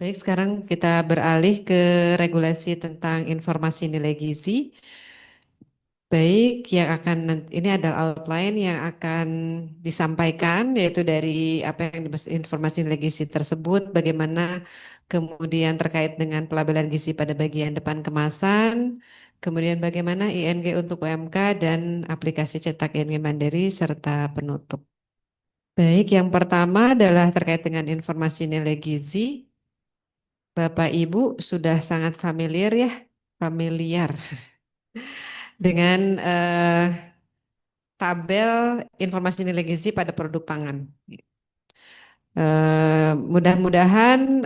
Baik, sekarang kita beralih ke regulasi tentang informasi nilai gizi. Baik, yang akan ini adalah outline yang akan disampaikan yaitu dari apa yang informasi nilai gizi tersebut, bagaimana kemudian terkait dengan pelabelan gizi pada bagian depan kemasan, kemudian bagaimana ING untuk UMK dan aplikasi cetak ING Mandiri serta penutup. Baik, yang pertama adalah terkait dengan informasi nilai gizi. Bapak Ibu sudah sangat familiar dengan tabel informasi nilai gizi pada produk pangan. Mudah-mudahan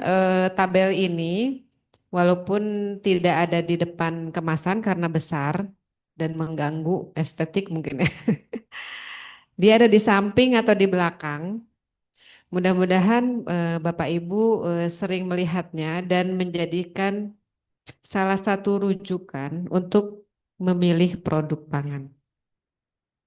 tabel ini walaupun tidak ada di depan kemasan karena besar dan mengganggu estetik mungkin ya. Dia ada di samping atau di belakang. Mudah-mudahan Bapak Ibu sering melihatnya dan menjadikan salah satu rujukan untuk memilih produk pangan.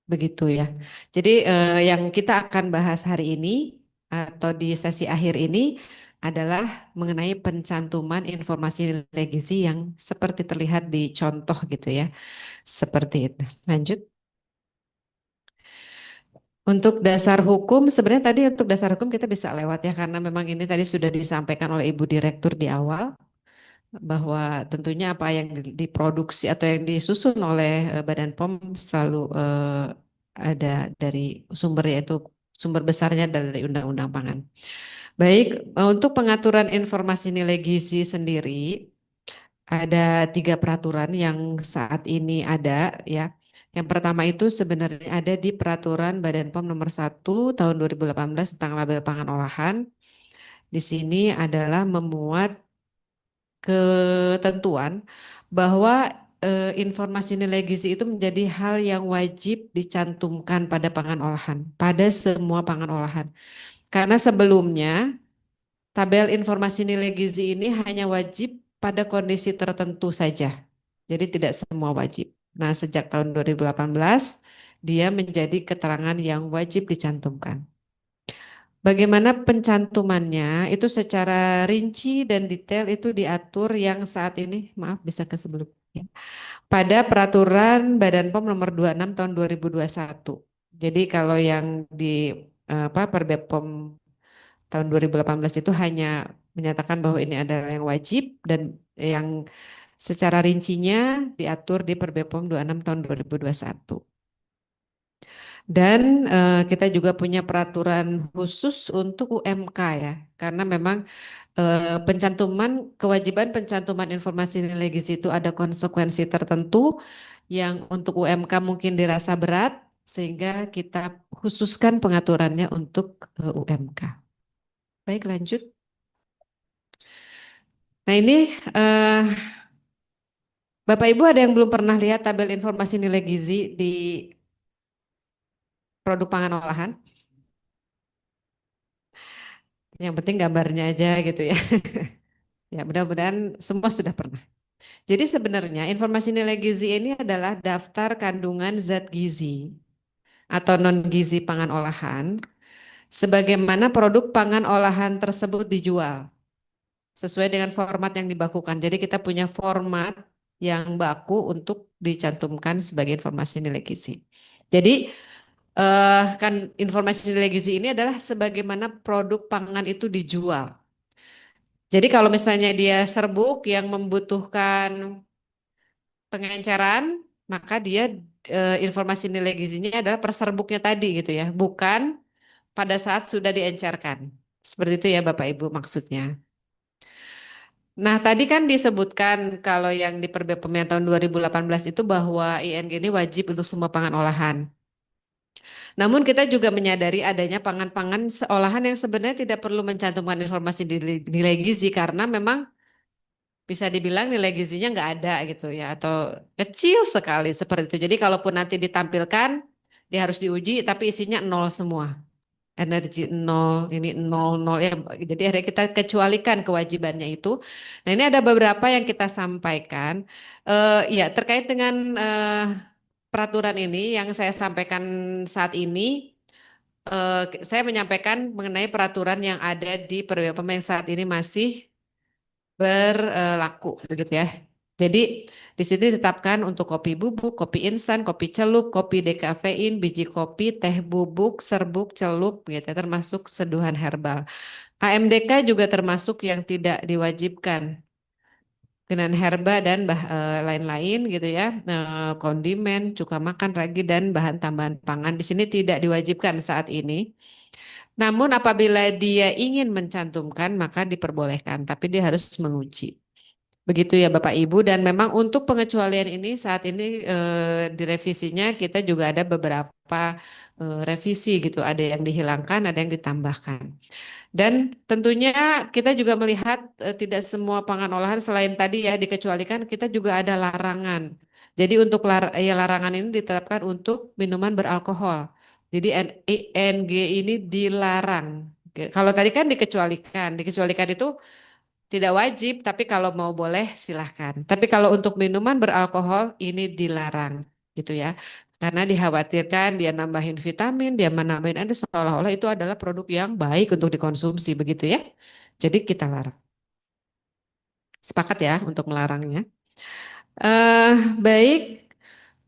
Begitu ya. Jadi yang kita akan bahas hari ini atau di sesi akhir ini adalah mengenai pencantuman informasi nilai gizi yang seperti terlihat di contoh gitu ya. Seperti itu. Lanjut. Untuk dasar hukum, sebenarnya tadi untuk dasar hukum kita bisa lewat ya karena memang ini tadi sudah disampaikan oleh Ibu Direktur di awal, bahwa tentunya apa yang diproduksi atau yang disusun oleh Badan POM selalu ada dari sumber, yaitu sumber besarnya dari Undang-Undang Pangan. Baik, untuk pengaturan informasi nilai gizi sendiri ada tiga peraturan yang saat ini ada ya. Yang pertama itu sebenarnya ada di Peraturan Badan POM nomor 1 tahun 2018 tentang label pangan olahan. Di sini adalah memuat ketentuan bahwa informasi nilai gizi itu menjadi hal yang wajib dicantumkan pada pangan olahan, pada semua pangan olahan. Karena sebelumnya tabel informasi nilai gizi ini hanya wajib pada kondisi tertentu saja. Jadi tidak semua wajib. Nah, sejak tahun 2018 dia menjadi keterangan yang wajib dicantumkan. Bagaimana pencantumannya itu secara rinci dan detail itu diatur yang saat ini, maaf bisa ke sebelumnya, pada peraturan Badan POM nomor 26 tahun 2021. Jadi kalau yang di Perbep POM tahun 2018 itu hanya menyatakan bahwa ini adalah yang wajib dan yang secara rincinya diatur di Perbep POM 26 tahun 2021. Dan kita juga punya peraturan khusus untuk UMK ya, karena memang kewajiban pencantuman informasi nilai gizi itu ada konsekuensi tertentu yang untuk UMK mungkin dirasa berat, sehingga kita khususkan pengaturannya untuk UMK. Baik, lanjut. Nah ini eh, Bapak Ibu ada yang belum pernah lihat tabel informasi nilai gizi di produk pangan olahan? Yang penting gambarnya aja gitu ya. Ya, mudah-mudahan semua sudah pernah. Jadi sebenarnya informasi nilai gizi ini adalah daftar kandungan zat gizi atau non gizi pangan olahan sebagaimana produk pangan olahan tersebut dijual sesuai dengan format yang dibakukan. Jadi kita punya format yang baku untuk dicantumkan sebagai informasi nilai gizi. Jadi kan informasi nilai gizi ini adalah sebagaimana produk pangan itu dijual. Jadi kalau misalnya dia serbuk yang membutuhkan pengenceran, maka dia informasi nilai gizinya adalah per serbuknya tadi gitu ya, bukan pada saat sudah diencerkan. Seperti itu ya Bapak Ibu maksudnya. Nah, tadi kan disebutkan kalau yang di Perbep Pemilihan tahun 2018 itu bahwa ING ini wajib untuk semua pangan olahan. Namun kita juga menyadari adanya pangan-pangan olahan yang sebenarnya tidak perlu mencantumkan informasi nilai gizi karena memang bisa dibilang nilai gizinya nggak ada gitu ya atau kecil sekali seperti itu. Jadi kalaupun nanti ditampilkan dia harus diuji tapi isinya nol semua. Energi nol, ini nol nol ya. Jadi akhirnya kita kecualikan kewajibannya itu. Nah, ini ada beberapa yang kita sampaikan. Ya, terkait dengan peraturan ini yang saya sampaikan saat ini, saya menyampaikan mengenai peraturan yang ada di Perwira yang saat ini masih berlaku begitu ya. Jadi di sini ditetapkan untuk kopi bubuk, kopi instan, kopi celup, kopi dekafein, biji kopi, teh bubuk, serbuk, celup gitu ya, termasuk seduhan herbal. AMDK juga termasuk yang tidak diwajibkan. Dengan herba dan lain-lain gitu ya, kondimen, cuka makan, ragi dan bahan tambahan pangan di sini tidak diwajibkan saat ini. Namun apabila dia ingin mencantumkan maka diperbolehkan, tapi dia harus menguji. Begitu ya Bapak Ibu, dan memang untuk pengecualian ini saat ini direvisinya kita juga ada beberapa revisi gitu, ada yang dihilangkan, ada yang ditambahkan. Dan tentunya kita juga melihat tidak semua pangan olahan selain tadi ya dikecualikan, kita juga ada larangan. Jadi untuk larangan ini ditetapkan untuk minuman beralkohol. Jadi NG ini dilarang. Kalau tadi kan dikecualikan, dikecualikan itu tidak wajib, tapi kalau mau boleh silahkan. Tapi kalau untuk minuman beralkohol ini dilarang gitu ya. Karena dikhawatirkan dia nambahin vitamin, dia menambahin ada seolah-olah itu adalah produk yang baik untuk dikonsumsi begitu ya. Jadi kita larang. Sepakat ya untuk melarangnya. Baik.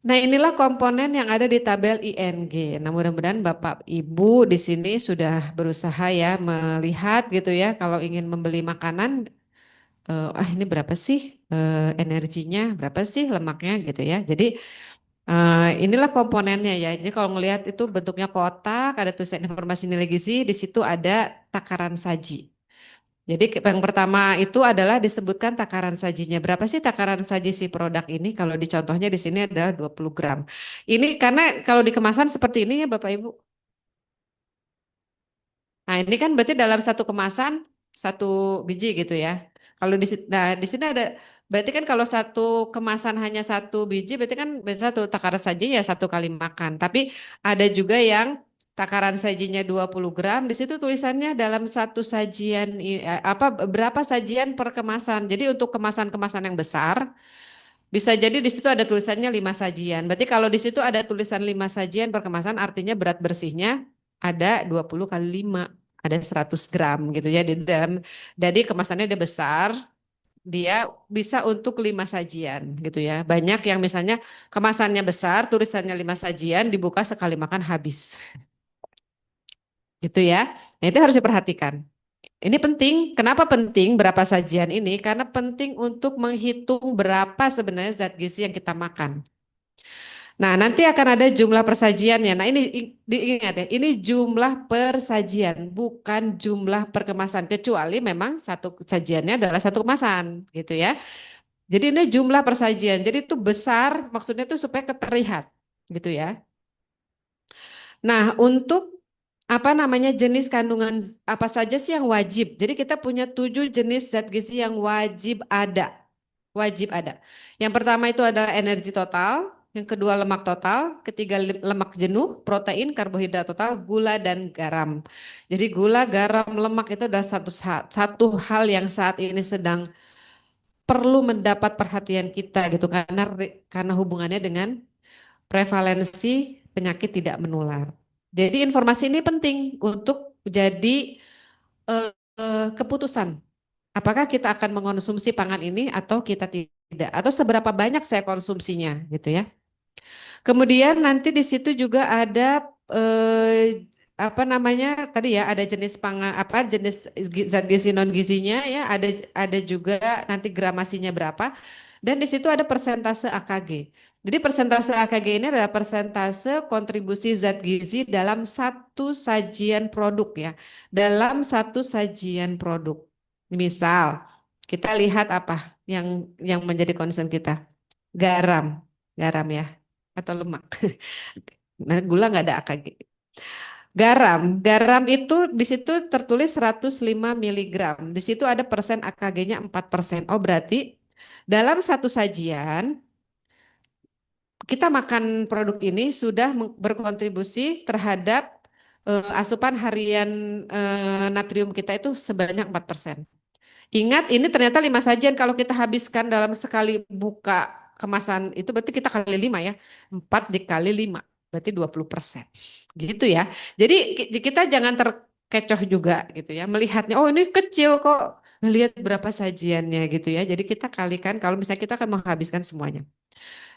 Nah, inilah komponen yang ada di tabel ING. Nah, mudah-mudahan Bapak Ibu di sini sudah berusaha ya melihat gitu ya kalau ingin membeli makanan ini berapa sih energinya, berapa sih lemaknya gitu ya. Jadi inilah komponennya ya. Jadi kalau ngelihat itu bentuknya kotak, ada tulisan informasi nilai gizi, di situ ada takaran saji. Jadi yang pertama itu adalah disebutkan takaran sajinya. Berapa sih takaran saji si produk ini? Kalau di contohnya di sini adalah 20 gram. Ini karena kalau di kemasan seperti ini ya Bapak Ibu. Nah, ini kan berarti dalam satu kemasan satu biji gitu ya. Kalau nah di sini ada berarti kan kalau satu kemasan hanya satu biji berarti kan biasa satu takaran saji ya satu kali makan. Tapi ada juga yang takaran sajinya 20 gram, di situ tulisannya dalam satu sajian apa berapa sajian per kemasan. Jadi untuk kemasan-kemasan yang besar bisa jadi di situ ada tulisannya 5 sajian. Berarti kalau di situ ada tulisan 5 sajian per kemasan artinya berat bersihnya ada 20 kali 5, ada 100 gram gitu ya di dalam. Jadi kemasannya dia besar, dia bisa untuk 5 sajian gitu ya. Banyak yang misalnya kemasannya besar, tulisannya 5 sajian dibuka sekali makan habis. Gitu ya. Nah, itu harus diperhatikan. Ini penting. Kenapa penting berapa sajian ini? Karena penting untuk menghitung berapa sebenarnya zat gizi yang kita makan. Nah, nanti akan ada jumlah persajiannya. Nah, ini diingat ya, ini jumlah persajian, bukan jumlah perkemasan. Kecuali memang satu sajiannya adalah satu kemasan, gitu ya. Jadi ini jumlah persajian. Jadi itu besar, maksudnya itu supaya terlihat, gitu ya. Nah, untuk apa namanya jenis kandungan apa saja sih yang wajib? Jadi kita punya 7 jenis zat gizi yang wajib ada. Wajib ada. Yang pertama itu adalah energi total, yang kedua lemak total, ketiga lemak jenuh, protein, karbohidrat total, gula dan garam. Jadi gula, garam, lemak itu adalah satu hal yang saat ini sedang perlu mendapat perhatian kita gitu karena hubungannya dengan prevalensi penyakit tidak menular. Jadi informasi ini penting untuk jadi keputusan. Apakah kita akan mengonsumsi pangan ini atau kita tidak, atau seberapa banyak saya konsumsinya, gitu ya. Kemudian nanti di situ juga ada apa namanya tadi ya ada jenis pangan apa jenis zat gizi non gizinya ya ada juga nanti gramasinya berapa dan di situ ada persentase AKG. Jadi persentase AKG ini adalah persentase kontribusi zat gizi dalam satu sajian produk ya, dalam satu sajian produk. Misal kita lihat apa yang menjadi concern kita, garam, garam ya atau lemak. Nah, gula nggak ada AKG. Garam itu di situ tertulis 105 miligram. Di situ ada persen AKG-nya 4%. Oh, berarti dalam satu sajian kita makan produk ini sudah berkontribusi terhadap asupan harian natrium kita itu sebanyak 4%. Ingat ini ternyata 5 sajian kalau kita habiskan dalam sekali buka kemasan itu berarti kita kali 5 ya. 4 dikali 5 berarti 20%. Gitu ya. Jadi kita jangan kecoh juga gitu ya. Melihatnya, oh ini kecil kok, lihat berapa sajiannya gitu ya. Jadi kita kalikan kalau misalnya kita akan menghabiskan semuanya.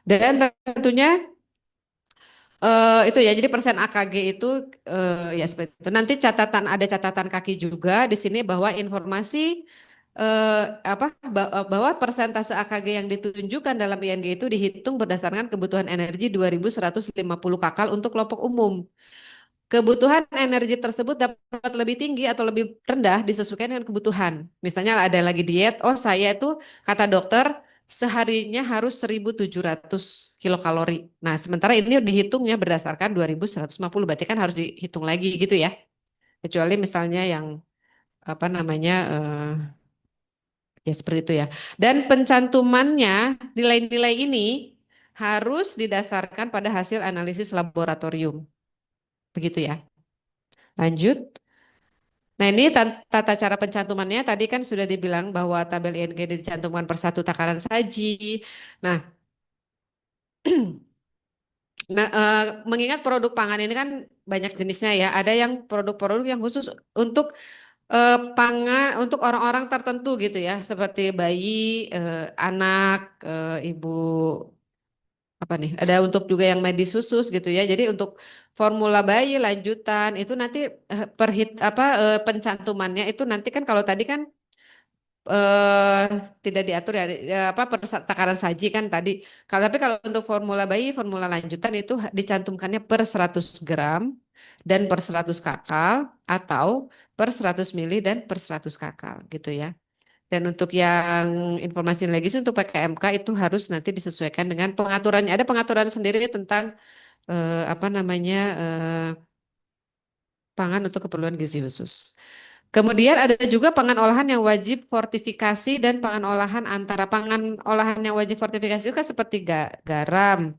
Dan tentunya itu ya, jadi persen AKG itu ya seperti itu. Nanti ada catatan kaki juga di sini bahwa informasi bahwa persentase AKG yang ditunjukkan dalam ING itu dihitung berdasarkan kebutuhan energi 2150 kakal untuk kelompok umum. Kebutuhan energi tersebut dapat lebih tinggi atau lebih rendah disesuaikan dengan kebutuhan. Misalnya ada lagi diet, oh saya itu kata dokter seharinya harus 1.700 kilokalori. Nah, sementara ini dihitungnya berdasarkan 2.150, berarti kan harus dihitung lagi gitu ya. Kecuali misalnya yang apa namanya ya seperti itu ya. Dan pencantumannya nilai-nilai ini harus didasarkan pada hasil analisis laboratorium. Begitu ya. Lanjut. Nah ini tata cara pencantumannya tadi kan sudah dibilang bahwa tabel ING dicantumkan per satu takaran saji. Nah, mengingat produk pangan ini kan banyak jenisnya ya. Ada yang produk-produk yang khusus untuk pangan untuk orang-orang tertentu gitu ya, seperti bayi, anak, ibu apa nih? Ada untuk juga yang medis khusus gitu ya. Jadi untuk formula bayi lanjutan itu nanti pencantumannya itu nanti kan kalau tadi kan eh tidak diatur ya, takaran saji kan tadi. Tapi kalau untuk formula bayi, formula lanjutan itu dicantumkannya per 100 gram dan per 100 kakal atau per 100 mili dan per 100 kakal gitu ya. Dan untuk yang informasi lagi sih untuk PKMK itu harus nanti disesuaikan dengan pengaturannya. Ada pengaturan sendiri tentang apa namanya pangan untuk keperluan gizi khusus. Kemudian ada juga pangan olahan yang wajib fortifikasi dan pangan olahan antara pangan olahan yang wajib fortifikasi itu kan seperti garam,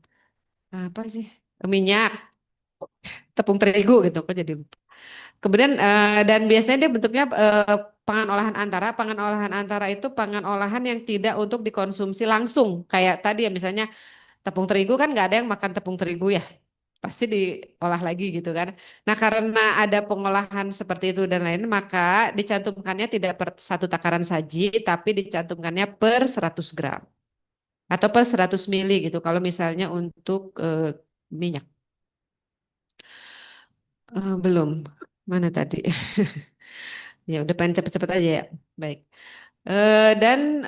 apa sih, minyak, tepung terigu gitu kok jadi lupa. Kemudian dan biasanya dia bentuknya pangan olahan antara. Pangan olahan antara itu pangan olahan yang tidak untuk dikonsumsi langsung. Kayak tadi ya misalnya tepung terigu kan nggak ada yang makan tepung terigu ya. Pasti diolah lagi gitu kan. Nah karena ada pengolahan seperti itu dan lain maka dicantumkannya tidak per satu takaran saji tapi dicantumkannya per 100 gram atau per 100 mili gitu kalau misalnya untuk minyak. Belum. Mana tadi? Ya udah pengen cepet-cepet aja ya. Baik. Dan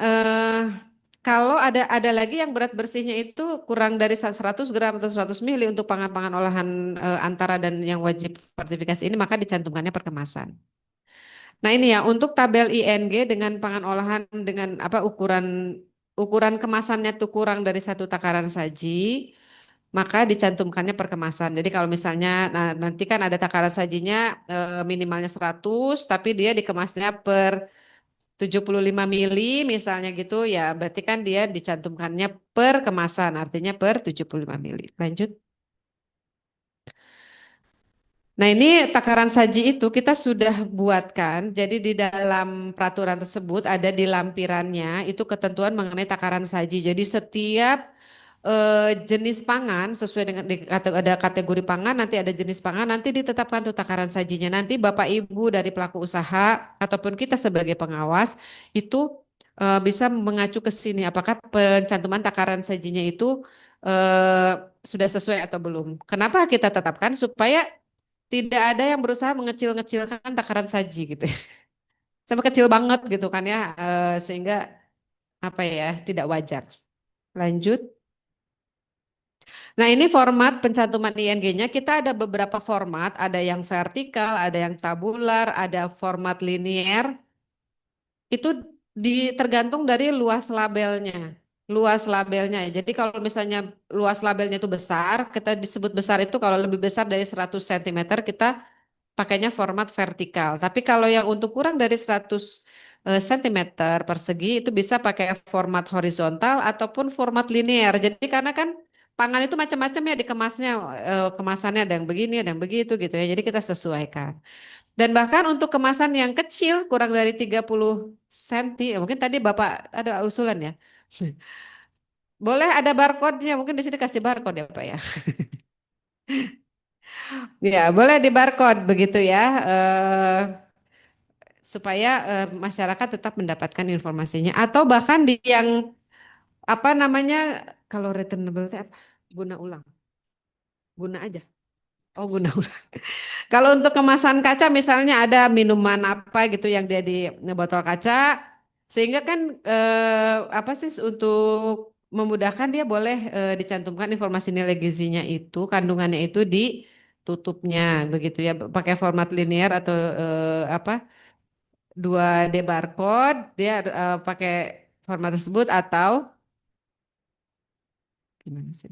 kalau ada lagi yang berat bersihnya itu kurang dari 100 gram atau 100 mili untuk pangan-pangan olahan antara dan yang wajib sertifikasi ini maka dicantumkannya per kemasan. Nah ini ya untuk tabel ING dengan pangan olahan dengan apa ukuran kemasannya tuh kurang dari satu takaran saji maka dicantumkannya per kemasan. Jadi kalau misalnya nanti kan ada takaran sajinya minimalnya 100 tapi dia dikemasnya per 75 mili misalnya gitu ya berarti kan dia dicantumkannya per kemasan artinya per 75 mili. Lanjut. Nah ini takaran saji itu kita sudah buatkan jadi di dalam peraturan tersebut ada di lampirannya itu ketentuan mengenai takaran saji. Jadi setiap jenis pangan sesuai dengan ada kategori pangan nanti ada jenis pangan nanti ditetapkan tuh takaran sajinya nanti Bapak Ibu dari pelaku usaha ataupun kita sebagai pengawas itu bisa mengacu ke sini apakah pencantuman takaran sajinya itu eh, sudah sesuai atau belum. Kenapa kita tetapkan supaya tidak ada yang berusaha mengecil-ngecilkan takaran saji gitu ya. Sampai kecil banget gitu kan ya sehingga apa ya tidak wajar. Lanjut. Nah, ini format pencantuman ING-nya. Kita ada beberapa format, ada yang vertikal, ada yang tabular, ada format linier. Itu tergantung dari luas labelnya. Luas labelnya. Jadi kalau misalnya luas labelnya itu besar, kita disebut besar itu kalau lebih besar dari 100 cm kita pakainya format vertikal. Tapi kalau yang untuk kurang dari 100 cm persegi itu bisa pakai format horizontal ataupun format linear. Jadi karena kan pangan itu macam-macam ya dikemasnya, kemasannya ada yang begini, ada yang begitu gitu ya. Jadi kita sesuaikan. Dan bahkan untuk kemasan yang kecil kurang dari 30 cm, mungkin tadi Bapak ada usulan ya. Boleh ada barcode-nya, mungkin di sini kasih barcode ya Pak ya. Ya, boleh di barcode begitu ya, supaya masyarakat tetap mendapatkan informasinya. Atau bahkan di yang apa namanya, kalau returnable itu apa? Guna ulang, guna aja. Oh, guna ulang. Kalau untuk kemasan kaca misalnya ada minuman apa gitu yang dia di botol kaca, sehingga kan apa sih untuk memudahkan dia boleh dicantumkan informasi nilai gizinya itu, kandungannya itu di tutupnya begitu ya, pakai format linear atau apa 2D barcode, dia pakai format tersebut atau gimana sih?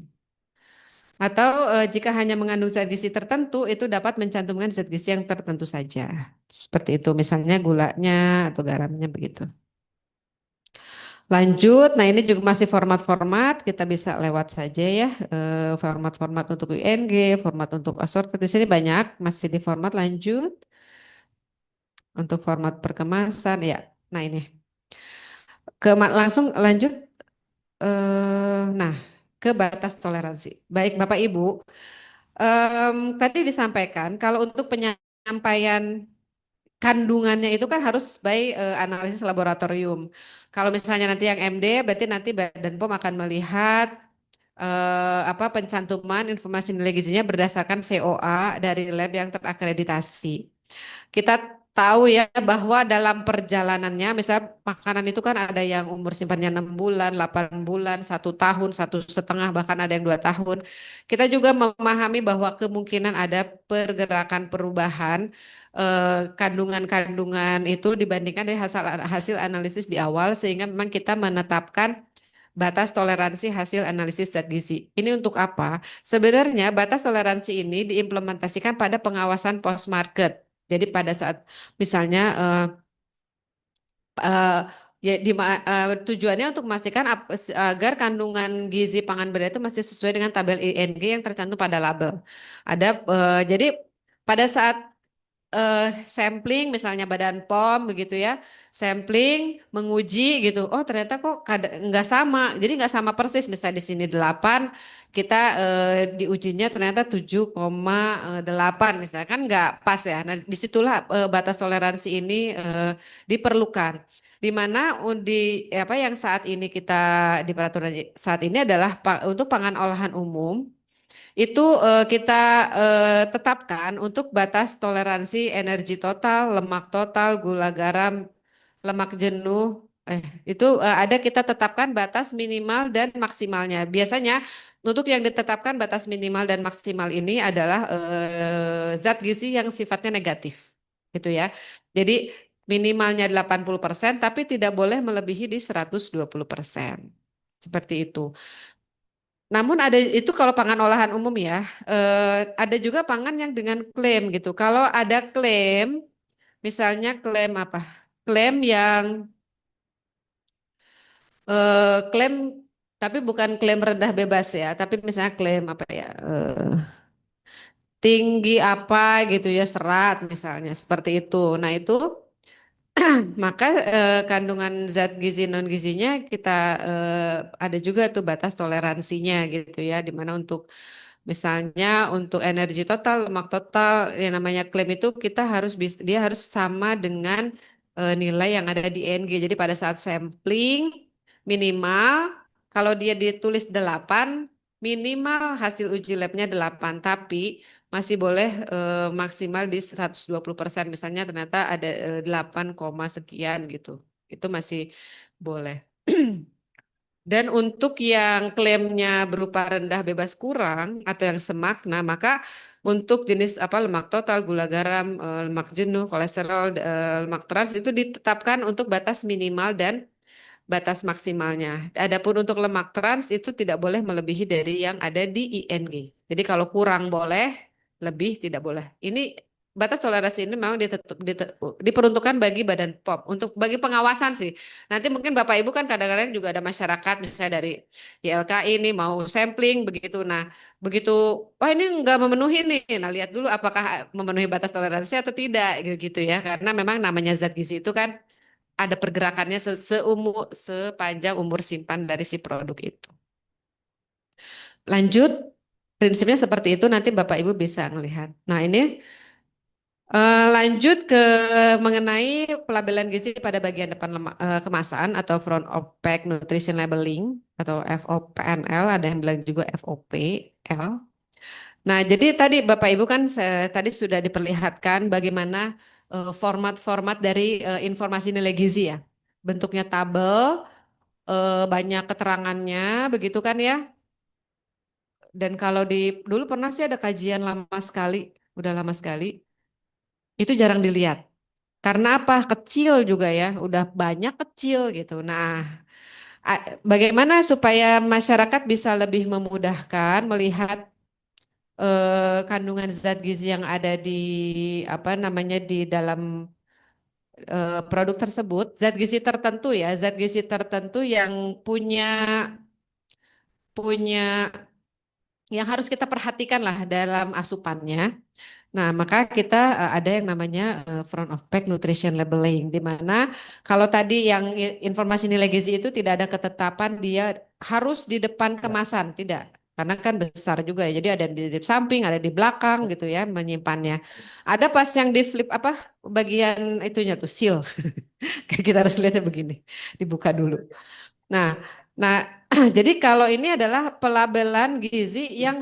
Atau jika hanya mengandung zat gizi tertentu, itu dapat mencantumkan zat gizi yang tertentu saja. Seperti itu, misalnya gulanya atau garamnya begitu. Lanjut, nah ini juga masih format-format, kita bisa lewat saja ya. Format-format untuk UNG, format untuk assorted, di sini banyak, masih di format lanjut. Untuk format perkemasan, ya. Nah ini, langsung lanjut. Nah, ke batas toleransi. Baik Bapak Ibu, tadi disampaikan kalau untuk penyampaian kandungannya itu kan harus by analisis laboratorium. Kalau misalnya nanti yang MD, berarti nanti Badan POM akan melihat apa pencantuman informasi nilai gizinya berdasarkan COA dari lab yang terakreditasi. Kita tahu ya bahwa dalam perjalanannya, misalnya makanan itu kan ada yang umur simpannya 6 bulan, 8 bulan, 1 tahun, 1,5, bahkan ada yang 2 tahun. Kita juga memahami bahwa kemungkinan ada pergerakan perubahan kandungan-kandungan itu dibandingkan dari hasil hasil analisis di awal, sehingga memang kita menetapkan batas toleransi hasil analisis zat gizi. Ini untuk apa? Sebenarnya batas toleransi ini diimplementasikan pada pengawasan post market. Jadi pada saat misalnya eh, ya tujuannya untuk memastikan agar kandungan gizi pangan beras itu masih sesuai dengan tabel ING yang tercantum pada label. Ada jadi pada saat sampling misalnya Badan POM begitu ya, sampling menguji gitu, oh ternyata kok nggak sama, jadi nggak sama persis, misalnya di sini 8, kita diujinya ternyata 7,8 misalnya, kan nggak pas ya. Nah disitulah batas toleransi ini diperlukan, di mana apa yang saat ini kita di peraturan saat ini adalah untuk pangan olahan umum itu kita tetapkan untuk batas toleransi energi total, lemak total, gula garam, lemak jenuh. Itu ada kita tetapkan batas minimal dan maksimalnya. Biasanya untuk yang ditetapkan batas minimal dan maksimal ini adalah zat gizi yang sifatnya negatif. Gitu ya. Jadi minimalnya 80% tapi tidak boleh melebihi di 120%. Seperti itu. Namun ada itu kalau pangan olahan umum ya, ada juga pangan yang dengan klaim gitu. Kalau ada klaim, misalnya klaim apa? Klaim yang klaim tapi bukan klaim rendah bebas ya, tapi misalnya klaim apa ya? Tinggi apa gitu ya serat misalnya seperti itu. Nah itu maka kandungan zat gizi non gizinya kita ada juga tuh batas toleransinya gitu ya, di mana untuk misalnya untuk energi total, lemak total, yang namanya klaim itu kita harus dia harus sama dengan nilai yang ada di ENG. Jadi pada saat sampling minimal kalau dia ditulis 8, minimal hasil uji labnya 8, tapi masih boleh maksimal di 120%. Misalnya ternyata ada 8, sekian gitu. Itu masih boleh. Dan untuk yang klaimnya berupa rendah bebas kurang atau yang semakna, maka untuk jenis apa lemak total, gula garam, lemak jenuh, kolesterol, lemak trans itu ditetapkan untuk batas minimal dan batas maksimalnya. Adapun untuk lemak trans itu tidak boleh melebihi dari yang ada di ING. Jadi kalau kurang boleh, lebih tidak boleh. Ini batas toleransi ini memang diperuntukkan bagi Badan POM untuk bagi pengawasan sih. Nanti mungkin Bapak Ibu kan kadang-kadang juga ada masyarakat misalnya dari YLKI ini mau sampling begitu. Nah, begitu wah ini nggak memenuhi nih. Nah, lihat dulu apakah memenuhi batas toleransi atau tidak gitu ya. Karena memang namanya zat gizi itu kan ada pergerakannya sepanjang umur simpan dari si produk itu. Lanjut. Prinsipnya seperti itu, nanti Bapak Ibu bisa melihat. Nah, ini lanjut ke mengenai pelabelan gizi pada bagian depan kemasan atau front of pack nutrition labeling atau FOPNL, ada yang bilang juga FOPL. Nah, jadi tadi Bapak Ibu kan tadi sudah diperlihatkan bagaimana format-format dari informasi nilai gizi ya. Bentuknya tabel, banyak keterangannya, begitu kan ya. Dan kalau dulu pernah sih ada kajian lama sekali, udah lama sekali, itu jarang dilihat. Karena apa? Kecil juga ya, udah banyak kecil gitu. Nah, bagaimana supaya masyarakat bisa lebih memudahkan melihat kandungan zat gizi yang ada di apa namanya di dalam produk tersebut, zat gizi tertentu ya, zat gizi tertentu yang punya punya yang harus kita perhatikan lah dalam asupannya. Nah, maka kita ada yang namanya front of pack nutrition labeling, di mana kalau tadi yang informasi nilai gizi itu tidak ada ketetapan dia harus di depan kemasan, tidak. Karena kan besar juga ya, jadi ada di samping, ada di belakang gitu ya menyimpannya. Ada pas yang di flip apa bagian itunya tuh seal, kita harus lihatnya begini, dibuka dulu. Nah, nah, jadi kalau ini adalah pelabelan gizi yang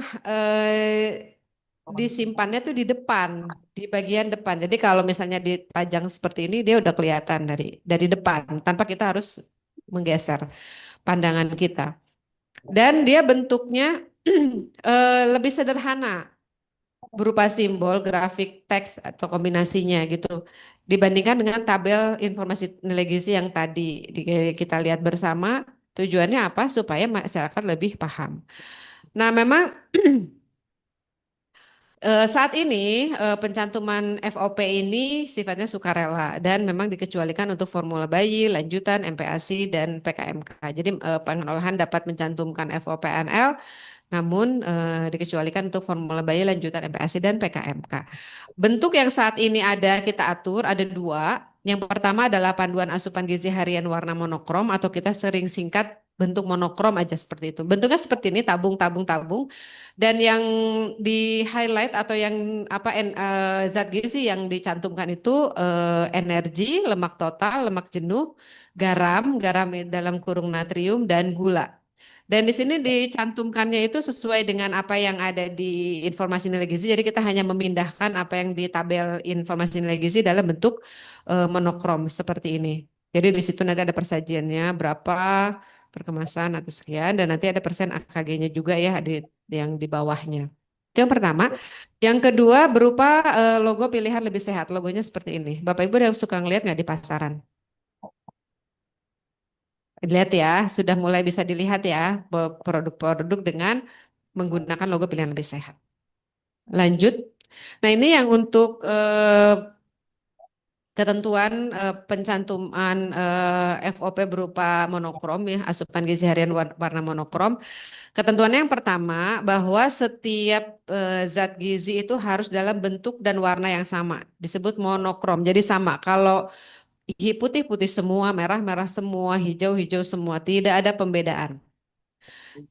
disimpannya tuh di depan, di bagian depan. Jadi kalau misalnya dipajang seperti ini, dia udah kelihatan dari depan, tanpa kita harus menggeser pandangan kita. Dan dia bentuknya lebih sederhana, berupa simbol, grafik, teks atau kombinasinya gitu, dibandingkan dengan tabel informasi nilai gizi yang tadi kita lihat bersama. Tujuannya apa? Supaya masyarakat lebih paham. Nah, memang saat ini pencantuman FOP ini sifatnya sukarela dan memang dikecualikan untuk formula bayi, lanjutan, MPASI, dan PKMK. Jadi pengolahan dapat mencantumkan FOPNL namun dikecualikan untuk formula bayi, lanjutan, MPASI, dan PKMK. Bentuk yang saat ini ada kita atur ada dua. Yang pertama adalah panduan asupan gizi harian warna monokrom atau kita sering singkat bentuk monokrom aja seperti itu. Bentuknya seperti ini, tabung, tabung, tabung. Dan yang di highlight atau yang apa zat gizi yang dicantumkan itu energi, lemak total, lemak jenuh, garam, garam dalam kurung natrium dan gula. Dan di sini dicantumkannya itu sesuai dengan apa yang ada di informasi nilai gizi. Jadi kita hanya memindahkan apa yang di tabel informasi nilai gizi dalam bentuk monokrom seperti ini. Jadi di situ nanti ada persajiannya berapa perkemasan atau sekian dan nanti ada persen AKG-nya juga ya yang di bawahnya. Itu yang pertama. Yang kedua berupa logo pilihan lebih sehat. Logonya seperti ini. Bapak Ibu udah suka ngeliat nggak di pasaran? Lihat ya, sudah mulai bisa dilihat ya produk-produk dengan menggunakan logo pilihan lebih sehat. Lanjut. Nah, ini yang untuk ketentuan pencantuman FOP berupa monokrom ya, asupan gizi harian warna monokrom. Ketentuannya yang pertama bahwa setiap zat gizi itu harus dalam bentuk dan warna yang sama, disebut monokrom. Jadi sama. Kalau putih-putih semua, merah-merah semua, hijau-hijau semua, tidak ada pembedaan.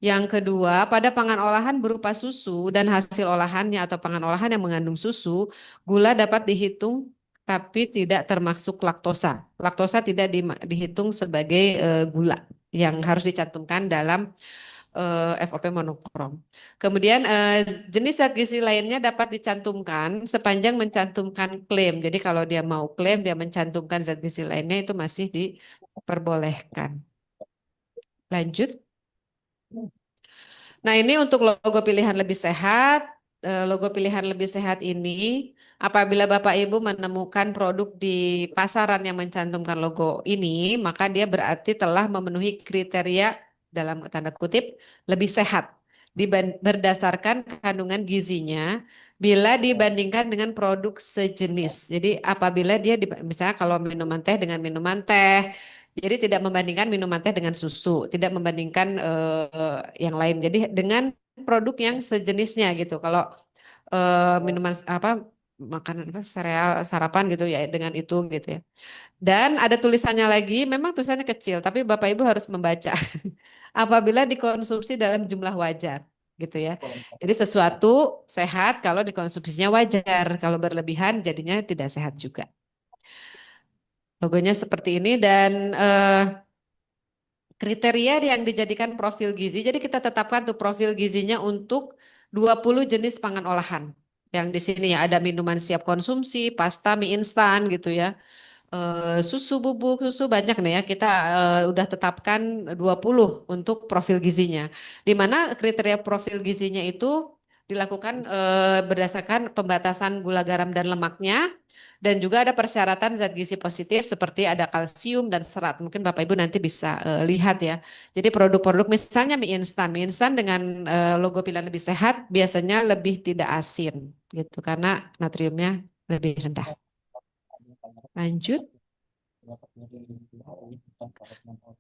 Yang kedua, pada pangan olahan berupa susu dan hasil olahannya atau pangan olahan yang mengandung susu, gula dapat dihitung tapi tidak termasuk laktosa. Laktosa tidak dihitung sebagai gula yang harus dicantumkan dalam FOP monokrom. Kemudian jenis zat gizi lainnya dapat dicantumkan sepanjang mencantumkan klaim. Jadi kalau dia mau klaim, dia mencantumkan zat gizi lainnya itu masih diperbolehkan. Lanjut. Nah, ini untuk logo pilihan lebih sehat. Logo pilihan lebih sehat ini, apabila Bapak Ibu menemukan produk di pasaran yang mencantumkan logo ini, maka dia berarti telah memenuhi kriteria dalam tanda kutip lebih sehat berdasarkan kandungan gizinya bila dibandingkan dengan produk sejenis. Jadi apabila dia misalnya kalau minuman teh dengan minuman teh, jadi tidak membandingkan minuman teh dengan susu, tidak membandingkan yang lain. Jadi dengan produk yang sejenisnya gitu. Kalau minuman apa makanan apa sereal sarapan gitu ya dengan itu gitu ya. Dan ada tulisannya lagi, memang tulisannya kecil, tapi Bapak Ibu harus membaca. Apabila dikonsumsi dalam jumlah wajar gitu ya. Jadi sesuatu sehat kalau dikonsumsinya wajar, kalau berlebihan jadinya tidak sehat juga. Logonya seperti ini dan kriteria yang dijadikan profil gizi. Jadi kita tetapkan tuh profil gizinya untuk 20 jenis pangan olahan. Yang di sini ya ada minuman siap konsumsi, pasta, mie instan gitu ya. Susu bubuk, susu banyak nih ya. Kita udah tetapkan 20 untuk profil gizinya. Di mana kriteria profil gizinya itu dilakukan berdasarkan pembatasan gula garam dan lemaknya dan juga ada persyaratan zat gizi positif seperti ada kalsium dan serat. Mungkin Bapak Ibu nanti bisa lihat ya. Jadi produk-produk misalnya mie instan dengan logo pilihan lebih sehat biasanya lebih tidak asin gitu karena natriumnya lebih rendah. Lanjut.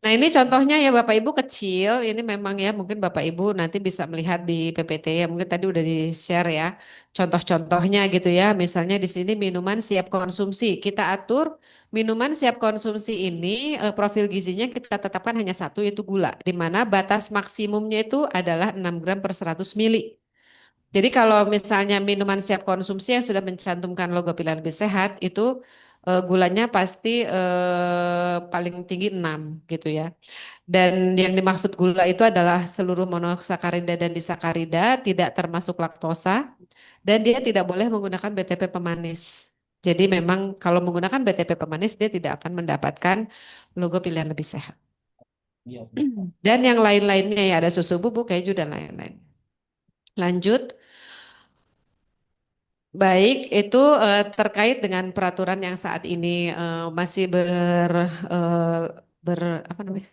Nah ini contohnya ya Bapak Ibu kecil, ini memang ya mungkin Bapak Ibu nanti bisa melihat di PPT ya, mungkin tadi udah di-share ya, contoh-contohnya gitu ya, misalnya di sini minuman siap konsumsi, kita atur minuman siap konsumsi ini profil gizinya kita tetapkan hanya satu yaitu gula, di mana batas maksimumnya itu adalah 6 gram per 100 mili. Jadi kalau misalnya minuman siap konsumsi yang sudah mencantumkan logo pilihan lebih sehat itu gulanya pasti paling tinggi 6 gitu ya. Dan yang dimaksud gula itu adalah seluruh monosakarida dan disakarida tidak termasuk laktosa dan dia tidak boleh menggunakan BTP pemanis. Jadi memang kalau menggunakan BTP pemanis dia tidak akan mendapatkan logo pilihan lebih sehat. Dan yang lain-lainnya ya ada susu bubuk, keju dan lain-lain. Lanjut. Baik, itu terkait dengan peraturan yang saat ini masih eh, ber apa namanya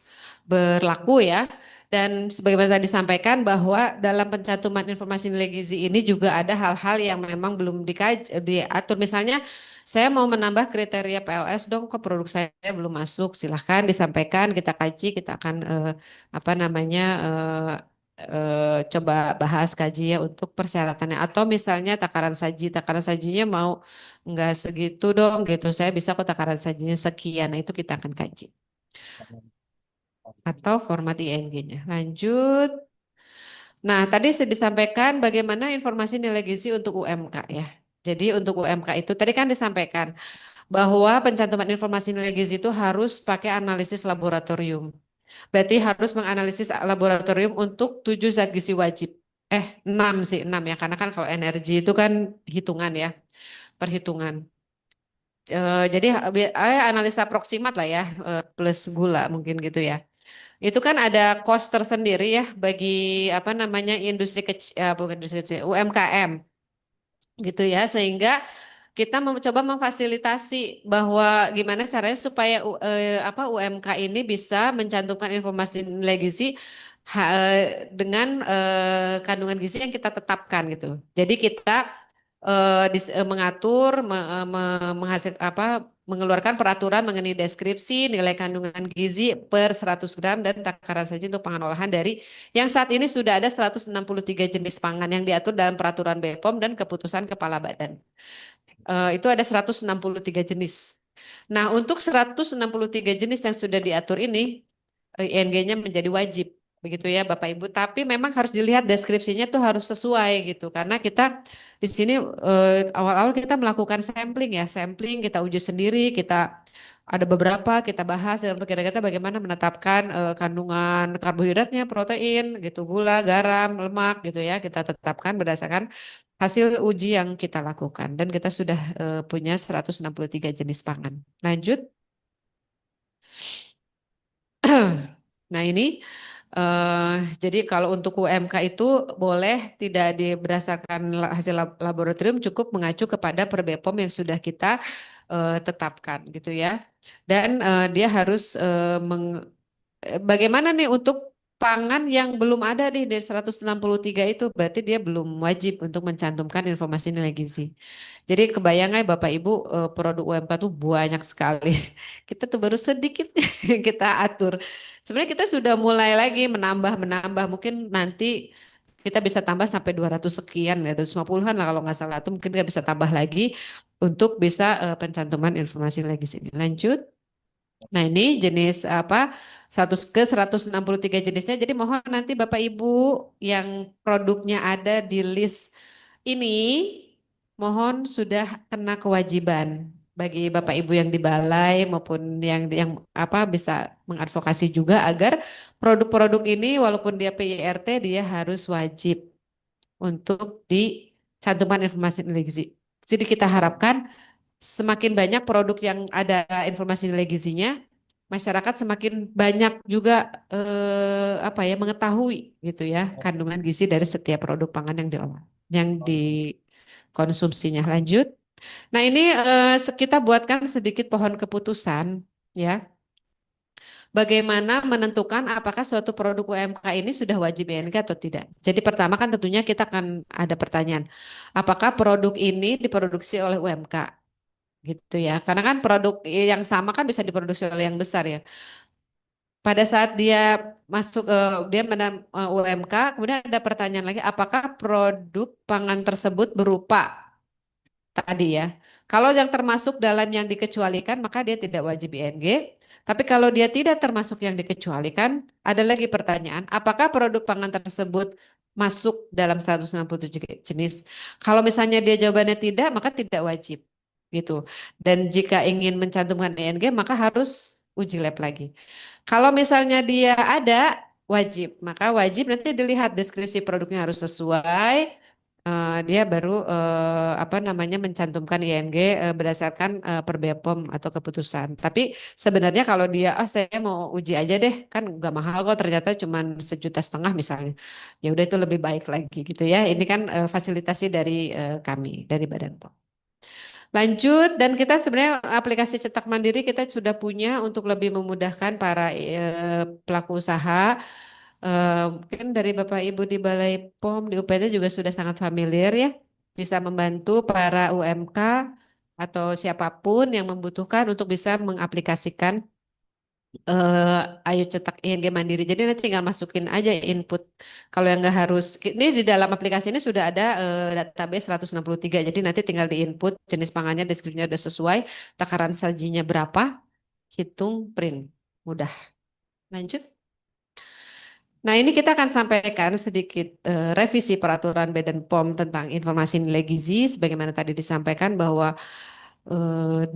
berlaku ya. Dan sebagaimana tadi disampaikan bahwa dalam pencantuman informasi nilai gizi ini juga ada hal-hal yang memang belum diatur. Misalnya, saya mau menambah kriteria PLS dong, kok produk saya belum masuk. Silahkan disampaikan, kita kaji, kita akan apa namanya coba bahas kaji ya untuk persyaratannya atau misalnya takaran sajinya mau nggak segitu dong gitu saya bisa kok takaran sajinya sekian nah itu kita akan kaji atau format ING-nya lanjut nah tadi sudah disampaikan bagaimana informasi nilai gizi untuk UMK ya jadi untuk UMK itu tadi kan disampaikan bahwa pencantuman informasi nilai gizi itu harus pakai analisis laboratorium. Berarti harus menganalisis laboratorium untuk 7 zat gizi wajib. 6 sih, 6 ya. Karena kan kalau energi itu kan hitungan ya, perhitungan. Jadi analisa proksimat lah ya, plus gula mungkin gitu ya. Itu kan ada cost tersendiri ya bagi apa namanya industri kecil, bukan industri kecil, UMKM gitu ya. Sehingga kita mencoba memfasilitasi bahwa gimana caranya supaya apa UMK ini bisa mencantumkan informasi nilai gizi dengan kandungan gizi yang kita tetapkan gitu. Jadi kita mengatur menghasil apa mengeluarkan peraturan mengenai deskripsi nilai kandungan gizi per 100 gram dan takaran saji untuk pangan olahan dari yang saat ini sudah ada 163 jenis pangan yang diatur dalam peraturan BPOM dan keputusan kepala badan. Itu ada 163 jenis. Nah, untuk 163 jenis yang sudah diatur ini, ING-nya menjadi wajib. Begitu ya Bapak Ibu. Tapi memang harus dilihat deskripsinya tuh harus sesuai gitu. Karena kita di sini awal-awal kita melakukan sampling ya. Sampling kita uji sendiri, kita ada beberapa kita bahas dalam kira-kira bagaimana menetapkan kandungan karbohidratnya, protein gitu, gula, garam, lemak gitu ya. Kita tetapkan berdasarkan hasil uji yang kita lakukan dan kita sudah punya 163 jenis pangan. Lanjut. Nah ini jadi kalau untuk UMK itu boleh tidak berdasarkan hasil laboratorium cukup mengacu kepada per BPOM yang sudah kita tetapkan gitu ya. Dan dia harus bagaimana nih untuk pangan yang belum ada nih dari 163 itu berarti dia belum wajib untuk mencantumkan informasi nilai gizi. Jadi kebayang aja Bapak Ibu produk UMK tuh banyak sekali. Kita tuh baru sedikit yang kita atur. Sebenarnya kita sudah mulai lagi menambah mungkin nanti kita bisa tambah sampai 200 sekian ya 250-an lah kalau nggak salah itu mungkin kita bisa tambah lagi untuk bisa pencantuman informasi nilai gizi. Lanjut. Nah, ini jenis apa? 163 jenisnya. Jadi mohon nanti Bapak Ibu yang produknya ada di list ini mohon sudah kena kewajiban bagi Bapak Ibu yang di balai maupun yang apa bisa mengadvokasi juga agar produk-produk ini walaupun dia PYRT dia harus wajib untuk dicantumkan informasi nilai gizi. Jadi kita harapkan semakin banyak produk yang ada informasi nilai gizinya, masyarakat semakin banyak juga apa ya mengetahui gitu ya kandungan gizi dari setiap produk pangan yang diolah, yang dikonsumsinya. Lanjut. Nah ini kita buatkan sedikit pohon keputusan ya. Bagaimana menentukan apakah suatu produk UMK ini sudah wajib ING atau tidak? Jadi pertama kan tentunya kita akan ada pertanyaan, apakah produk ini diproduksi oleh UMK? Gitu ya. Karena kan produk yang sama kan bisa diproduksi oleh yang besar ya. Pada saat dia masuk dia UMK, kemudian ada pertanyaan lagi, apakah produk pangan tersebut berupa tadi ya. Kalau yang termasuk dalam yang dikecualikan maka dia tidak wajib ING. Tapi kalau dia tidak termasuk yang dikecualikan, ada lagi pertanyaan, apakah produk pangan tersebut masuk dalam 167 jenis? Kalau misalnya dia jawabannya tidak, maka tidak wajib gitu. Dan jika ingin mencantumkan ING maka harus uji lab lagi. Kalau misalnya dia ada wajib, maka wajib nanti dilihat deskripsi produknya harus sesuai. Dia baru apa namanya mencantumkan ING berdasarkan per BPOM atau keputusan. Tapi sebenarnya kalau dia saya mau uji aja deh, kan nggak mahal kok ternyata cuma 1,5 juta misalnya. Ya udah itu lebih baik lagi gitu ya. Ini kan fasilitasi dari kami dari Badan POM. Lanjut, dan kita sebenarnya aplikasi cetak mandiri kita sudah punya untuk lebih memudahkan para pelaku usaha. Mungkin dari Bapak Ibu di Balai POM di UPT juga sudah sangat familiar ya, bisa membantu para UMK atau siapapun yang membutuhkan untuk bisa mengaplikasikan Ayo Cetak ING Mandiri. Jadi nanti tinggal masukin aja input. Kalau yang nggak harus, ini di dalam aplikasi ini sudah ada database 163. Jadi nanti tinggal di input jenis pangannya, deskripsinya udah sesuai, takaran sajinya berapa, hitung, print. Mudah. Lanjut. Nah ini kita akan sampaikan sedikit revisi peraturan Badan POM tentang informasi nilai gizi. Sebagaimana tadi disampaikan bahwa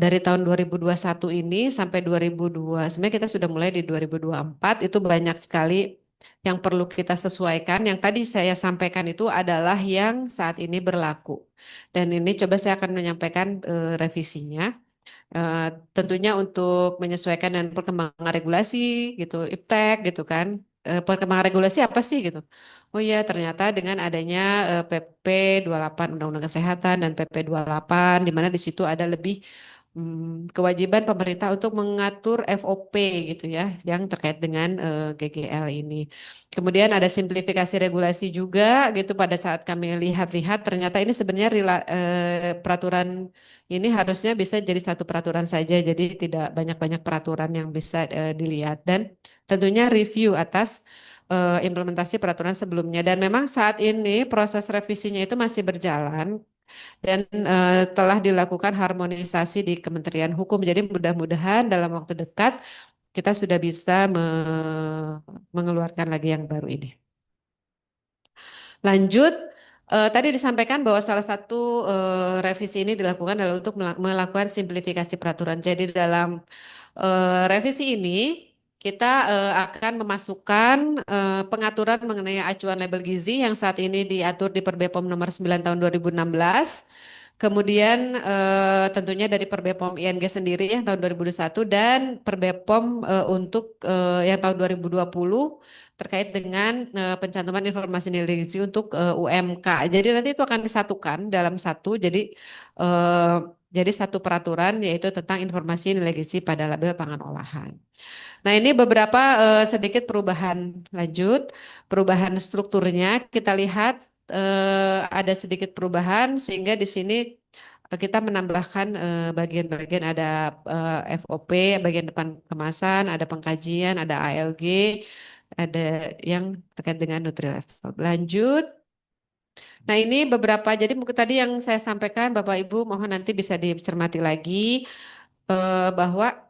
dari tahun 2021 ini sampai 2002, sebenarnya kita sudah mulai di 2024, itu banyak sekali yang perlu kita sesuaikan. Yang tadi saya sampaikan itu adalah yang saat ini berlaku. Dan ini coba saya akan menyampaikan revisinya. Eh, Tentunya untuk menyesuaikan dengan perkembangan regulasi gitu, IPTEK gitu kan. Perkembangan regulasi apa sih gitu? Oh iya, ternyata dengan adanya PP 28 Undang-Undang Kesehatan dan PP 28 di mana di situ ada lebih kewajiban pemerintah untuk mengatur FOP gitu ya yang terkait dengan GGL ini. Kemudian ada simplifikasi regulasi juga gitu pada saat kami lihat-lihat ternyata ini sebenarnya peraturan ini harusnya bisa jadi satu peraturan saja, jadi tidak banyak-banyak peraturan yang bisa dilihat dan tentunya review atas implementasi peraturan sebelumnya. Dan memang saat ini proses revisinya itu masih berjalan dan telah dilakukan harmonisasi di Kementerian Hukum. Jadi mudah-mudahan dalam waktu dekat kita sudah bisa mengeluarkan lagi yang baru ini. Lanjut, tadi disampaikan bahwa salah satu revisi ini dilakukan adalah untuk melakukan simplifikasi peraturan. Jadi dalam revisi ini kita akan memasukkan pengaturan mengenai acuan label gizi yang saat ini diatur di Perbepom nomor 9 tahun 2016. Kemudian tentunya dari Perbepom ING sendiri yang tahun 2021 dan Perbepom untuk yang tahun 2020 terkait dengan pencantuman informasi nilai gizi untuk UMK. Jadi nanti itu akan disatukan dalam satu. Eh, jadi satu peraturan yaitu tentang informasi nilai gizi pada label pangan olahan. Nah, ini beberapa sedikit perubahan lanjut, perubahan strukturnya kita lihat ada sedikit perubahan sehingga di sini kita menambahkan bagian-bagian ada FOP, bagian depan kemasan, ada pengkajian, ada ALG, ada yang terkait dengan Nutri-Level. Lanjut. Nah, ini beberapa jadi mungkin tadi yang saya sampaikan Bapak Ibu mohon nanti bisa dicermati lagi bahwa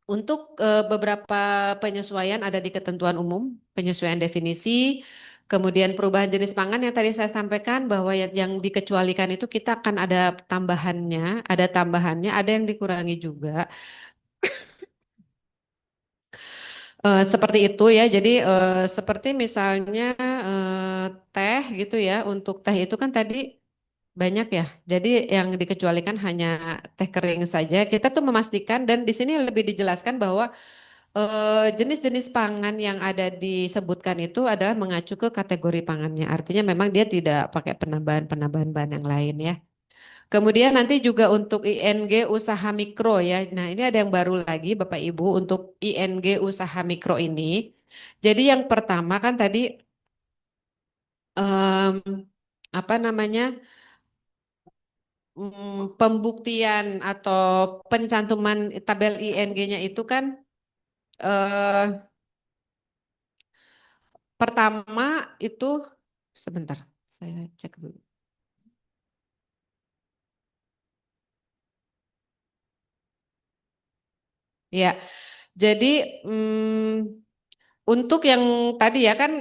Untuk beberapa penyesuaian ada di ketentuan umum, penyesuaian definisi, kemudian perubahan jenis pangan yang tadi saya sampaikan bahwa yang dikecualikan itu kita akan ada tambahannya, ada yang dikurangi juga. Seperti itu ya. Jadi seperti misalnya teh gitu ya. Untuk teh itu kan tadi banyak ya. Jadi yang dikecualikan hanya teh kering saja. Kita tuh memastikan dan di sini lebih dijelaskan bahwa jenis-jenis pangan yang ada disebutkan itu adalah mengacu ke kategori pangannya. Artinya memang dia tidak pakai penambahan-penambahan bahan yang lain ya. Kemudian nanti juga untuk ING usaha mikro ya. Nah, ini ada yang baru lagi Bapak Ibu untuk ING usaha mikro ini. Jadi yang pertama kan tadi em, apa namanya pembuktian atau pencantuman tabel ING-nya itu kan eh, pertama itu sebentar saya cek dulu. Ya, jadi untuk yang tadi ya kan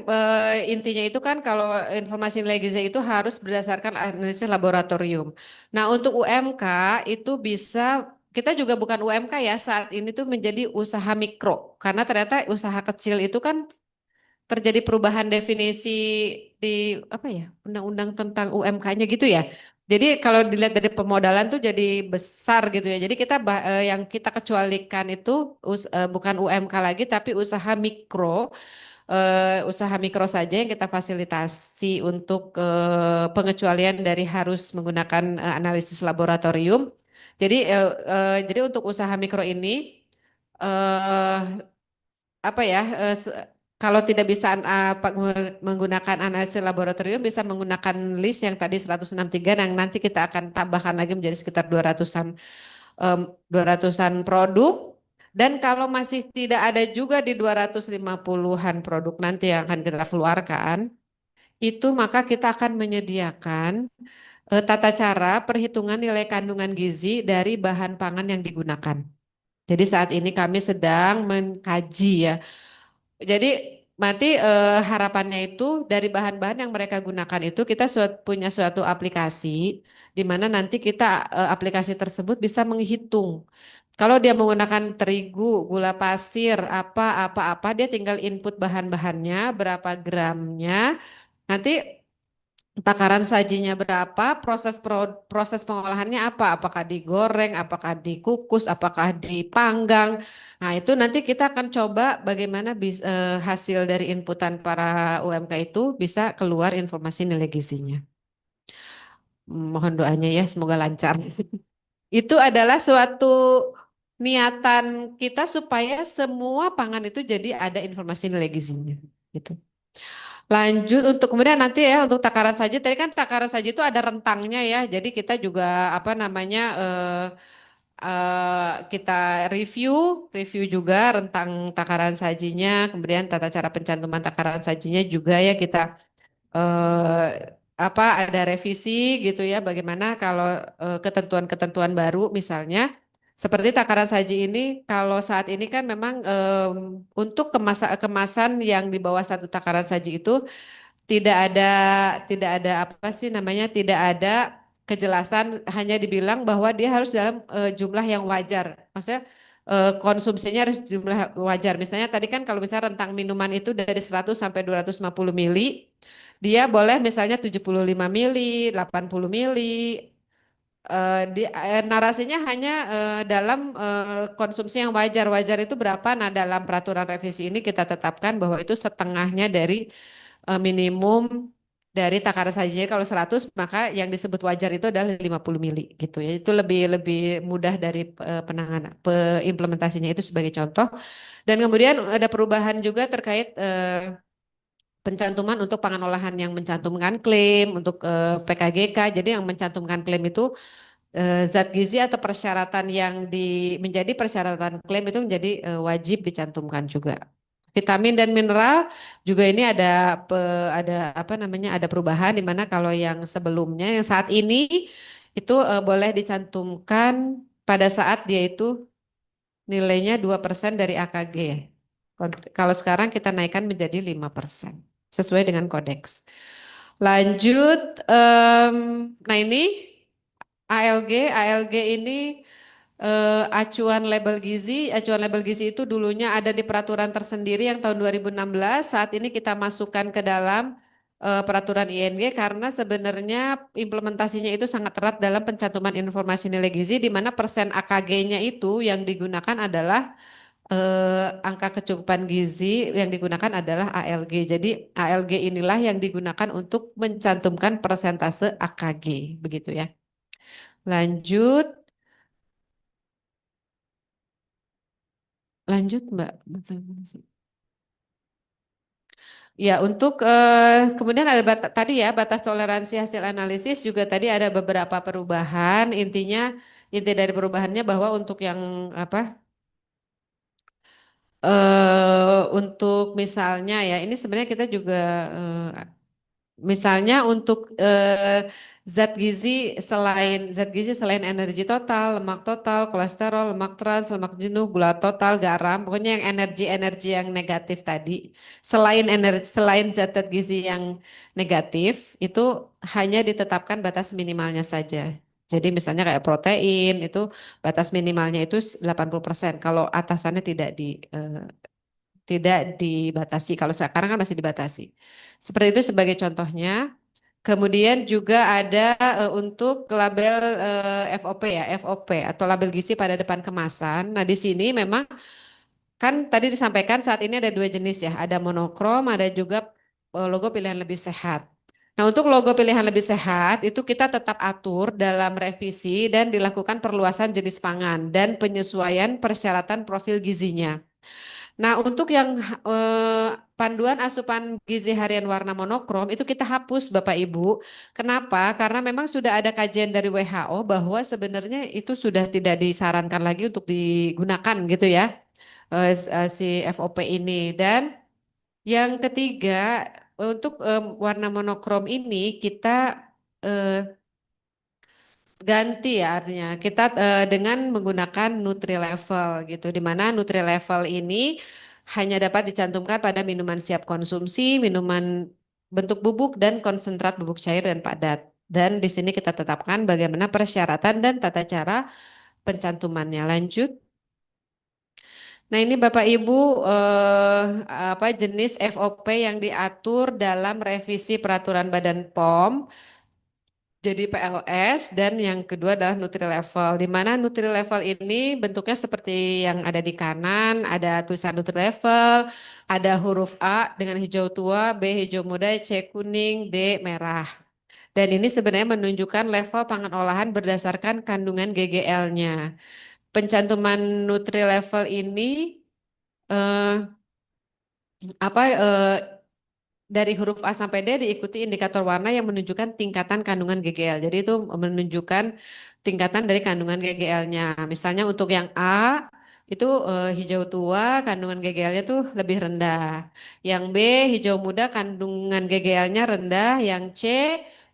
intinya itu kan kalau informasi nilai gizi itu harus berdasarkan analisis laboratorium. Nah, untuk UMK itu bisa kita juga bukan UMK ya saat ini tuh menjadi usaha mikro karena ternyata usaha kecil itu kan terjadi perubahan definisi di apa ya undang-undang tentang UMK-nya gitu ya. Jadi kalau dilihat dari pemodalan tuh jadi besar gitu ya. Jadi yang kita kecualikan itu bukan UMK lagi tapi usaha mikro saja yang kita fasilitasi untuk pengecualian dari harus menggunakan analisis laboratorium. Jadi untuk usaha mikro ini eh, apa ya kalau tidak bisa menggunakan analisis laboratorium bisa menggunakan list yang tadi 163 yang nanti kita akan tambahkan lagi menjadi sekitar 200-an produk dan kalau masih tidak ada juga di 250-an produk nanti yang akan kita keluarkan itu maka kita akan menyediakan tata cara perhitungan nilai kandungan gizi dari bahan pangan yang digunakan. Jadi saat ini kami sedang mengkaji ya jadi nanti harapannya itu dari bahan-bahan yang mereka gunakan itu kita punya suatu aplikasi di mana nanti kita aplikasi tersebut bisa menghitung. Kalau dia menggunakan terigu, gula pasir, apa-apa, dia tinggal input bahan-bahannya, berapa gramnya. Nanti takaran sajinya berapa, proses pengolahannya apa, apakah digoreng, apakah dikukus, apakah dipanggang. Nah, itu nanti kita akan coba bagaimana hasil dari inputan para UMK itu bisa keluar informasi nilai gizinya. Mohon doanya ya, semoga lancar. Itu adalah suatu niatan kita supaya semua pangan itu jadi ada informasi nilai gizinya. Gitu. Lanjut untuk kemudian nanti ya untuk takaran saji tadi kan takaran saji itu ada rentangnya ya. Jadi kita juga apa namanya kita review juga rentang takaran sajinya, kemudian tata cara pencantuman takaran sajinya juga ya kita eh, apa ada revisi gitu ya. Bagaimana kalau ketentuan-ketentuan baru misalnya seperti takaran saji ini kalau saat ini kan memang untuk kemasan yang di bawah satu takaran saji itu tidak ada apa sih namanya tidak ada kejelasan hanya dibilang bahwa dia harus dalam jumlah yang wajar maksudnya konsumsinya harus jumlah wajar misalnya tadi kan kalau misalnya rentang minuman itu dari 100 sampai 250 mili dia boleh misalnya 75 mili 80 mili narasinya hanya dalam konsumsi yang wajar wajar itu berapa nah dalam peraturan revisi ini kita tetapkan bahwa itu setengahnya dari minimum dari takaran sajinya kalau 100 maka yang disebut wajar itu adalah 50 mili gitu ya. Itu lebih lebih mudah dari penanganan implementasinya itu sebagai contoh. Dan kemudian ada perubahan juga terkait pencantuman untuk pangan olahan yang mencantumkan klaim untuk PKGK. Jadi yang mencantumkan klaim itu zat gizi atau persyaratan yang menjadi persyaratan klaim itu menjadi wajib dicantumkan juga. Vitamin dan mineral juga ini ada apa namanya ada perubahan di mana kalau yang sebelumnya yang saat ini itu boleh dicantumkan pada saat dia itu nilainya 2% dari AKG. Kalau sekarang kita naikkan menjadi 5% sesuai dengan kodeks. Lanjut, nah ini ALG ini acuan label gizi itu dulunya ada di peraturan tersendiri yang tahun 2016. Saat ini kita masukkan ke dalam peraturan ING karena sebenarnya implementasinya itu sangat erat dalam pencantuman informasi nilai gizi di mana persen AKG-nya itu yang digunakan adalah angka kecukupan gizi yang digunakan adalah ALG. Jadi ALG inilah yang digunakan untuk mencantumkan persentase AKG, begitu ya. Lanjut, lanjut Mbak. Ya, untuk kemudian ada tadi ya batas toleransi hasil analisis juga tadi ada beberapa perubahan. Inti dari perubahannya bahwa untuk yang apa? Untuk misalnya ya, ini sebenarnya kita juga misalnya untuk zat gizi selain energi total, lemak total, kolesterol, lemak trans, lemak jenuh, gula total, garam, pokoknya yang energi-energi yang negatif tadi. Selain zat-zat gizi yang negatif itu hanya ditetapkan batas minimalnya saja. Jadi misalnya kayak protein itu batas minimalnya itu 80%. Kalau atasannya tidak dibatasi. Kalau sekarang kan masih dibatasi. Seperti itu sebagai contohnya. Kemudian juga ada untuk label FOP ya, FOP atau label gizi pada depan kemasan. Nah, di sini memang kan tadi disampaikan saat ini ada dua jenis ya, ada monokrom, ada juga logo pilihan lebih sehat. Nah, untuk logo pilihan lebih sehat itu kita tetap atur dalam revisi dan dilakukan perluasan jenis pangan dan penyesuaian persyaratan profil gizinya. Nah, untuk yang panduan asupan gizi harian warna monokrom itu kita hapus Bapak Ibu. Kenapa? Karena memang sudah ada kajian dari WHO bahwa sebenarnya itu sudah tidak disarankan lagi untuk digunakan gitu ya. Si FOP ini dan yang ketiga untuk warna monokrom ini kita eh, ganti ya artinya kita dengan menggunakan Nutri Level gitu di mana Nutri Level ini hanya dapat dicantumkan pada minuman siap konsumsi, minuman bentuk bubuk dan konsentrat bubuk cair dan padat. Dan di sini kita tetapkan bagaimana persyaratan dan tata cara pencantumannya. Lanjut. Nah, ini Bapak Ibu apa jenis FOP yang diatur dalam revisi peraturan Badan POM jadi PLS dan yang kedua adalah Nutri Level. Di mana Nutri Level ini bentuknya seperti yang ada di kanan, ada tulisan Nutri Level, ada huruf A dengan hijau tua, B hijau muda, C kuning, D merah. Dan ini sebenarnya menunjukkan level pangan olahan berdasarkan kandungan GGL-nya. Pencantuman Nutri Level ini eh, apa dari huruf A sampai D diikuti indikator warna yang menunjukkan tingkatan kandungan GGL. Jadi itu menunjukkan tingkatan dari kandungan GGL-nya. Misalnya untuk yang A itu hijau tua kandungan GGL-nya tuh lebih rendah. Yang B hijau muda kandungan GGL-nya rendah. Yang C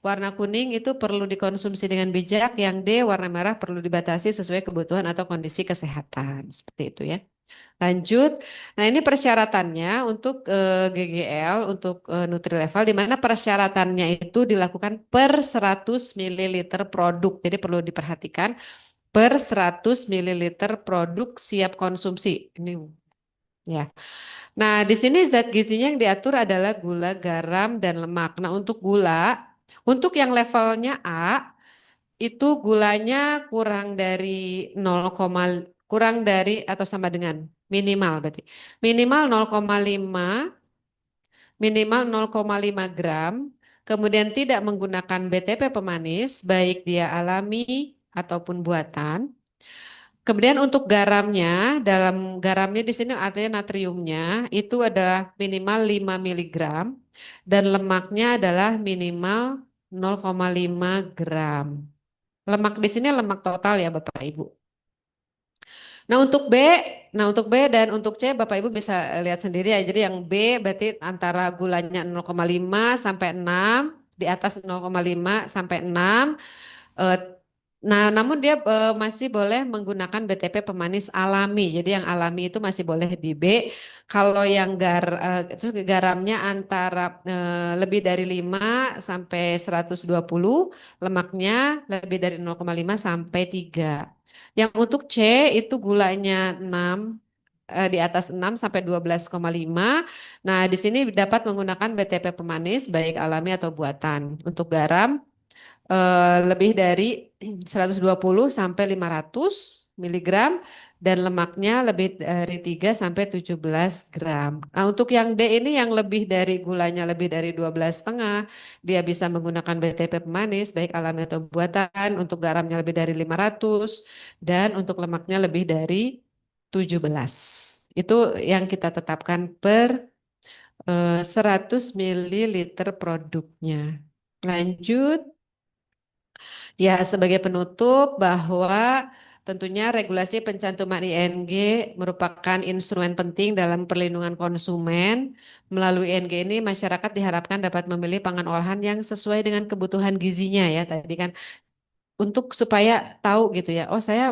warna kuning itu perlu dikonsumsi dengan bijak. Yang D warna merah perlu dibatasi sesuai kebutuhan atau kondisi kesehatan. Seperti itu ya. Lanjut. Nah, ini persyaratannya untuk GGL, untuk Nutrilevel, di mana persyaratannya itu dilakukan per 100 mililiter produk. Jadi perlu diperhatikan per 100 mililiter produk siap konsumsi. Ini ya. Nah, di sini zat gizinya yang diatur adalah gula, garam, dan lemak. Nah, untuk gula, untuk yang levelnya A, itu gulanya kurang dari atau sama dengan minimal berarti. Minimal 0,5 minimal 0,5 gram. Kemudian tidak menggunakan BTP pemanis baik dia alami ataupun buatan. Kemudian untuk garamnya, dalam garamnya di sini artinya natriumnya itu adalah minimal 5 miligram dan lemaknya adalah minimal 0,5 gram. Lemak di sini lemak total ya Bapak Ibu. Nah untuk B, nah untuk B dan untuk C Bapak Ibu bisa lihat sendiri ya. Jadi yang B berarti antara gulanya 0,5 sampai 6, di atas 0,5 sampai 6. Nah, namun dia masih boleh menggunakan BTP pemanis alami. Jadi yang alami itu masih boleh di B. Kalau yang itu garamnya antara lebih dari 5 sampai 120, lemaknya lebih dari 0,5 sampai 3. Yang untuk C itu gulanya 6, di atas 6 sampai 12,5. Nah, di sini dapat menggunakan BTP pemanis baik alami atau buatan. Untuk garam lebih dari 120 sampai 500 miligram dan lemaknya lebih dari 3 sampai 17 gram. Nah, untuk yang D ini yang lebih dari gulanya lebih dari 12,5, dia bisa menggunakan BTP pemanis baik alami atau buatan, untuk garamnya lebih dari 500 dan untuk lemaknya lebih dari 17. Itu yang kita tetapkan per 100 mililiter produknya. Lanjut. Ya, sebagai penutup bahwa tentunya regulasi pencantuman ING merupakan instrumen penting dalam perlindungan konsumen. Melalui ING ini masyarakat diharapkan dapat memilih pangan olahan yang sesuai dengan kebutuhan gizinya ya. Tadi kan untuk supaya tahu gitu ya. Oh, saya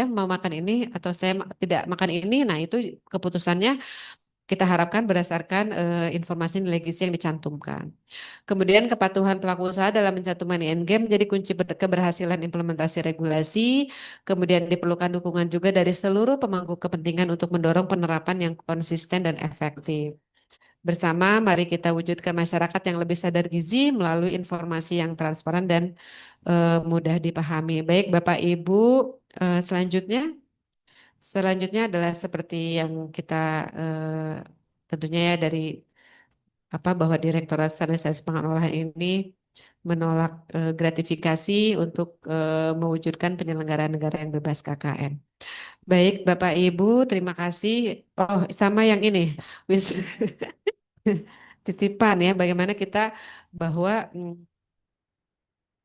mau makan ini atau saya tidak makan ini. Nah, itu keputusannya kita harapkan berdasarkan informasi nilai gizi yang dicantumkan. Kemudian kepatuhan pelaku usaha dalam mencantumkan ING menjadi kunci keberhasilan implementasi regulasi. Kemudian diperlukan dukungan juga dari seluruh pemangku kepentingan untuk mendorong penerapan yang konsisten dan efektif. Bersama, mari kita wujudkan masyarakat yang lebih sadar gizi melalui informasi yang transparan dan mudah dipahami. Baik, Bapak Ibu, selanjutnya adalah seperti yang kita tentunya ya dari bahwa Direktorat Standarisasi Pangan Olahan ini menolak gratifikasi untuk mewujudkan penyelenggaraan negara yang bebas KKN. Baik, Bapak Ibu, terima kasih. Oh, sama yang ini, wis titipan ya, bagaimana kita bahwa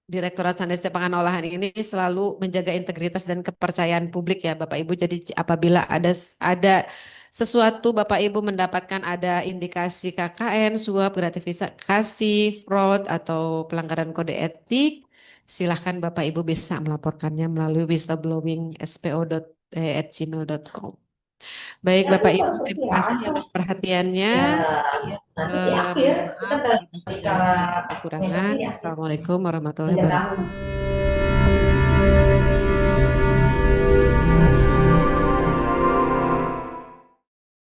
Direktorat Standarisasi Pangan Olahan ini selalu menjaga integritas dan kepercayaan publik ya Bapak Ibu. Jadi apabila ada sesuatu Bapak Ibu mendapatkan ada indikasi KKN, suap, gratifikasi, fraud atau pelanggaran kode etik, silahkan Bapak Ibu bisa melaporkannya melalui whistleblowing.spo.gmail.com. Baik Ya, Bapak aku Ibu, kalau seperti terima kasih itu atas perhatiannya. ya, nanti di akhir Mohon kita maaf apabila bisa ada kekurangan. mengucapkan di akhir Wassalamualaikum warahmatullahi 3 tahun wabarakatuh.